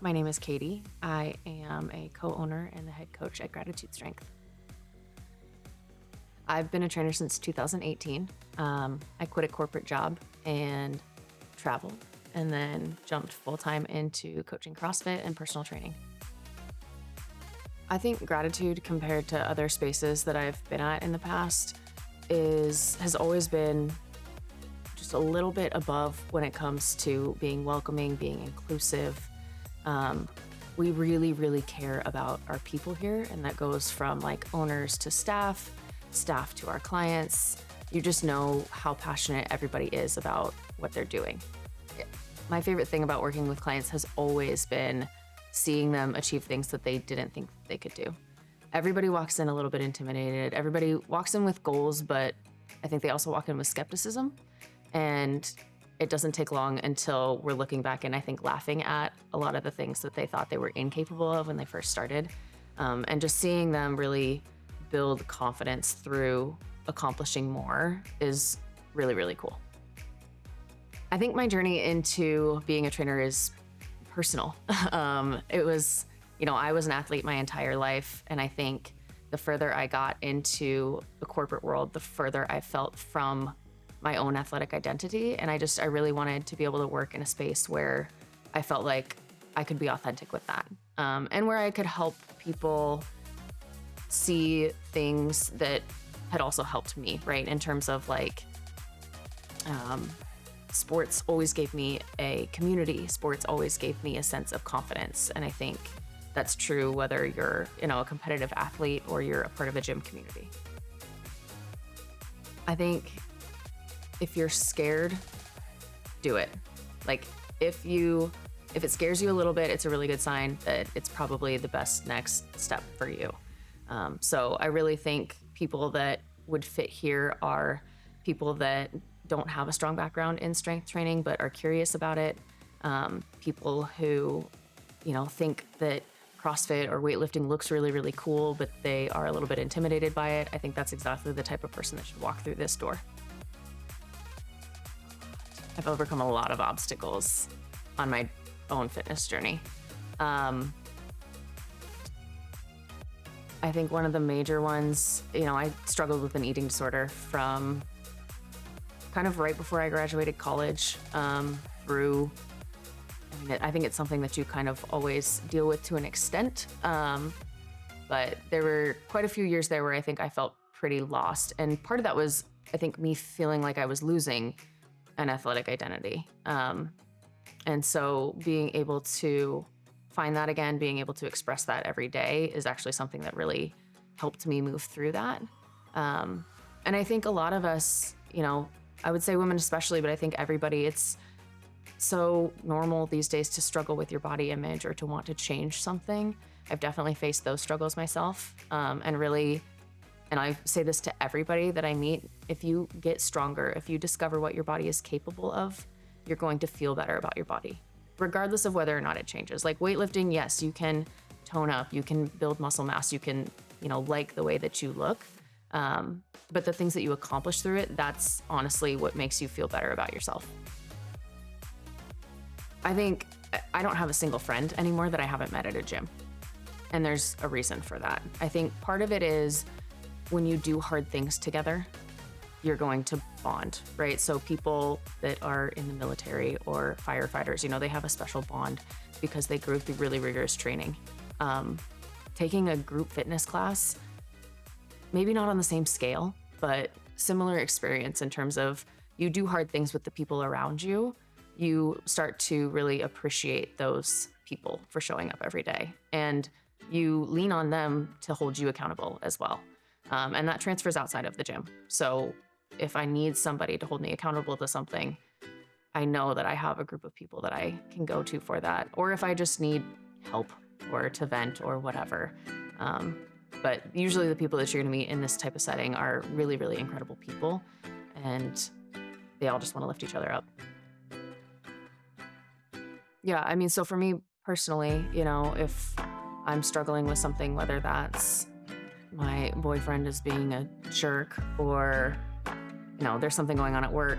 My name is Katie. I am a co-owner and the head coach at Gratitude Strength. I've been a trainer since 2018. I quit a corporate job and traveled, and then jumped full-time into coaching CrossFit and personal training. I think gratitude compared to other spaces that I've been at in the past has always been just a little bit above when it comes to being welcoming, being inclusive. We really, really care about our people here, and that goes from like owners to staff to our clients. You just know how passionate everybody is about what they're doing. My favorite thing about working with clients has always been seeing them achieve things that they didn't think they could do. Everybody walks in a little bit intimidated. Everybody walks in with goals, but I think they also walk in with skepticism. And it doesn't take long until we're looking back and I think laughing at a lot of the things that they thought they were incapable of when they first started. And just seeing them really build confidence through accomplishing more is really, really cool. I think my journey into being a trainer is personal. It was, I was an athlete my entire life. And I think the further I got into the corporate world, the further I felt from my own athletic identity. And I really wanted to be able to work in a space where I felt like I could be authentic with that. And where I could help people see things that had also helped me, right? In terms of sports always gave me a community. Sports always gave me a sense of confidence. And I think that's true whether you're, a competitive athlete or you're a part of a gym community. I think if you're scared, do it. Like if it scares you a little bit, it's a really good sign that it's probably the best next step for you. So I really think people that would fit here are people that don't have a strong background in strength training, but are curious about it. People who, think that CrossFit or weightlifting looks really, really cool, but they are a little bit intimidated by it. I think that's exactly the type of person that should walk through this door. I've overcome a lot of obstacles on my own fitness journey. I think one of the major ones, I struggled with an eating disorder from kind of right before I graduated college through, I think it's something that you kind of always deal with to an extent. But there were quite a few years there where I think I felt pretty lost. And part of that was, I think, me feeling like I was losing an athletic identity. And so being able to find that again, being able to express that every day is actually something that really helped me move through that. And I think a lot of us, I would say women especially, but I think everybody, it's so normal these days to struggle with your body image or to want to change something. I've definitely faced those struggles myself. And I say this to everybody that I meet, if you get stronger, if you discover what your body is capable of, you're going to feel better about your body, regardless of whether or not it changes. Like weightlifting, yes, you can tone up, you can build muscle mass, you can, like the way that you look. But the things that you accomplish through it, that's honestly what makes you feel better about yourself. I think I don't have a single friend anymore that I haven't met at a gym. And there's a reason for that. I think part of it is when you do hard things together, you're going to bond, right? So people that are in the military or firefighters, they have a special bond because they grew through really rigorous training. Taking a group fitness class, maybe not on the same scale, but similar experience in terms of you do hard things with the people around you. You start to really appreciate those people for showing up every day. And you lean on them to hold you accountable as well. And that transfers outside of the gym. So if I need somebody to hold me accountable to something, I know that I have a group of people that I can go to for that. Or if I just need help or to vent or whatever. But usually the people that you're gonna meet in this type of setting are really, really incredible people. And they all just wanna lift each other up. Yeah, so for me personally, if I'm struggling with something, whether that's my boyfriend is being a jerk or, there's something going on at work,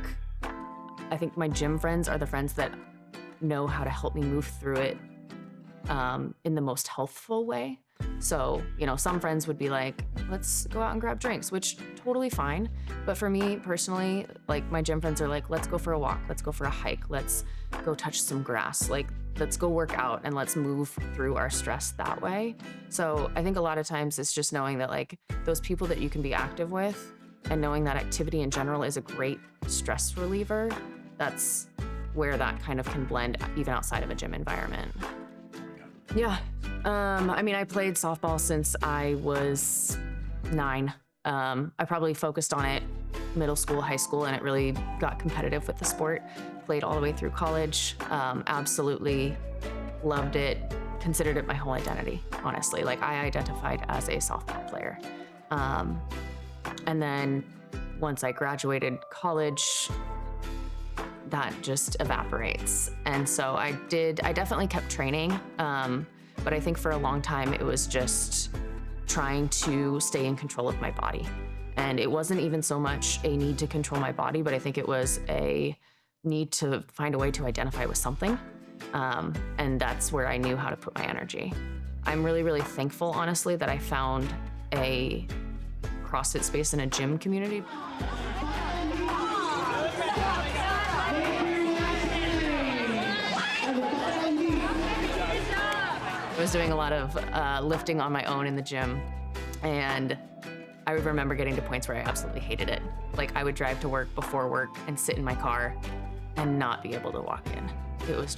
I think my gym friends are the friends that know how to help me move through it in the most healthful way. So, some friends would be like, let's go out and grab drinks, which totally fine. But for me personally, like my gym friends are like, let's go for a walk, let's go for a hike, let's go touch some grass, like let's go work out and let's move through our stress that way. So I think a lot of times it's just knowing that like those people that you can be active with and knowing that activity in general is a great stress reliever. That's where that kind of can blend even outside of a gym environment. Yeah. I played softball since I was 9. I probably focused on it middle school, high school, and it really got competitive with the sport. Played all the way through college. Absolutely loved it. Considered it my whole identity, honestly. Like I identified as a softball player. And then once I graduated college, that just evaporates. And so I definitely kept training. But I think for a long time, it was just trying to stay in control of my body. And it wasn't even so much a need to control my body, but I think it was a need to find a way to identify with something. And that's where I knew how to put my energy. I'm really, really thankful, honestly, that I found a CrossFit space in a gym community. I was doing a lot of lifting on my own in the gym, and I would remember getting to points where I absolutely hated it. Like I would drive to work before work and sit in my car and not be able to walk in. It was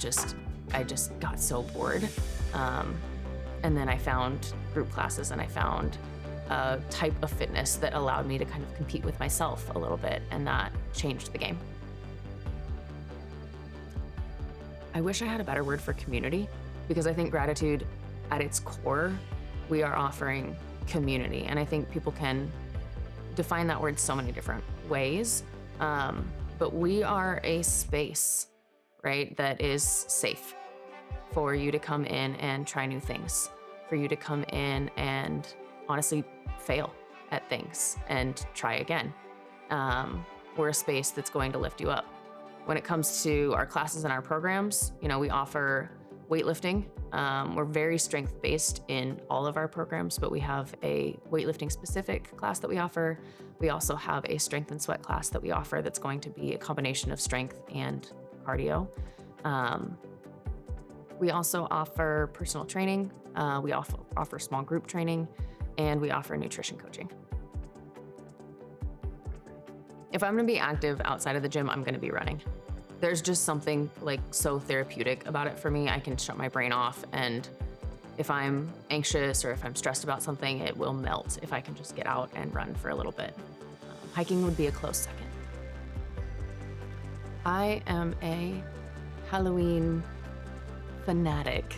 I just got so bored. And then I found group classes and I found a type of fitness that allowed me to kind of compete with myself a little bit, and that changed the game. I wish I had a better word for community, because I think gratitude at its core, we are offering community. And I think people can define that word so many different ways. But we are a space, right, that is safe for you to come in and try new things, for you to come in and honestly fail at things and try again. We're a space that's going to lift you up. When it comes to our classes and our programs, we offer weightlifting. We're very strength-based in all of our programs, but we have a weightlifting specific class that we offer. We also have a strength and sweat class that we offer that's going to be a combination of strength and cardio. We also offer personal training. We offer small group training, and we offer nutrition coaching. If I'm gonna be active outside of the gym, I'm gonna be running. There's just something like so therapeutic about it for me. I can shut my brain off, and if I'm anxious or if I'm stressed about something, it will melt if I can just get out and run for a little bit. Hiking would be a close second. I am a Halloween fanatic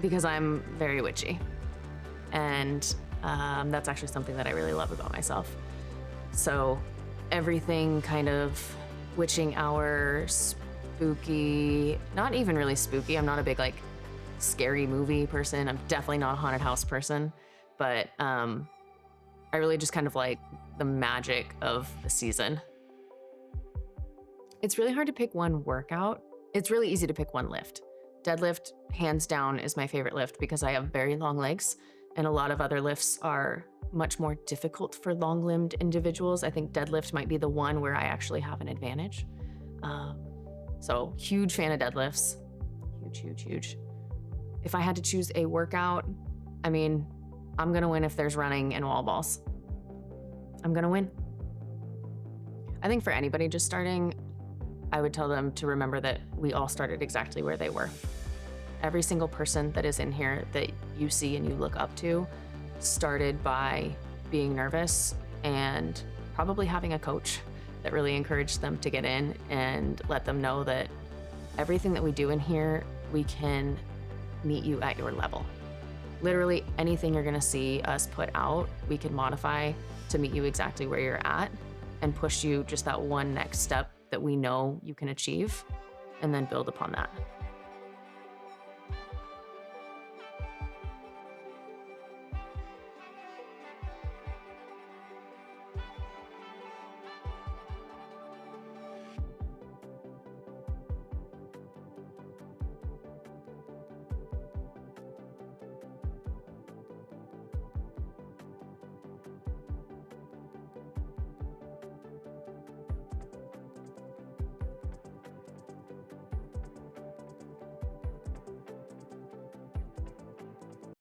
because I'm very witchy, and that's actually something that I really love about myself. So everything kind of witching hour, spooky, not even really spooky. I'm not a big like scary movie person. I'm definitely not a haunted house person, but I really just kind of like the magic of the season. It's really hard to pick one workout. It's really easy to pick one lift. Deadlift, hands down, is my favorite lift because I have very long legs, and a lot of other lifts are much more difficult for long-limbed individuals. I think deadlift might be the one where I actually have an advantage. So huge fan of deadlifts, huge. If I had to choose a workout, I'm gonna win if there's running and wall balls. I'm gonna win. I think for anybody just starting, I would tell them to remember that we all started exactly where they were. Every single person that is in here that you see and you look up to started by being nervous and probably having a coach that really encouraged them to get in and let them know that everything that we do in here, we can meet you at your level. Literally anything you're gonna see us put out, we can modify to meet you exactly where you're at and push you just that one next step that we know you can achieve, and then build upon that.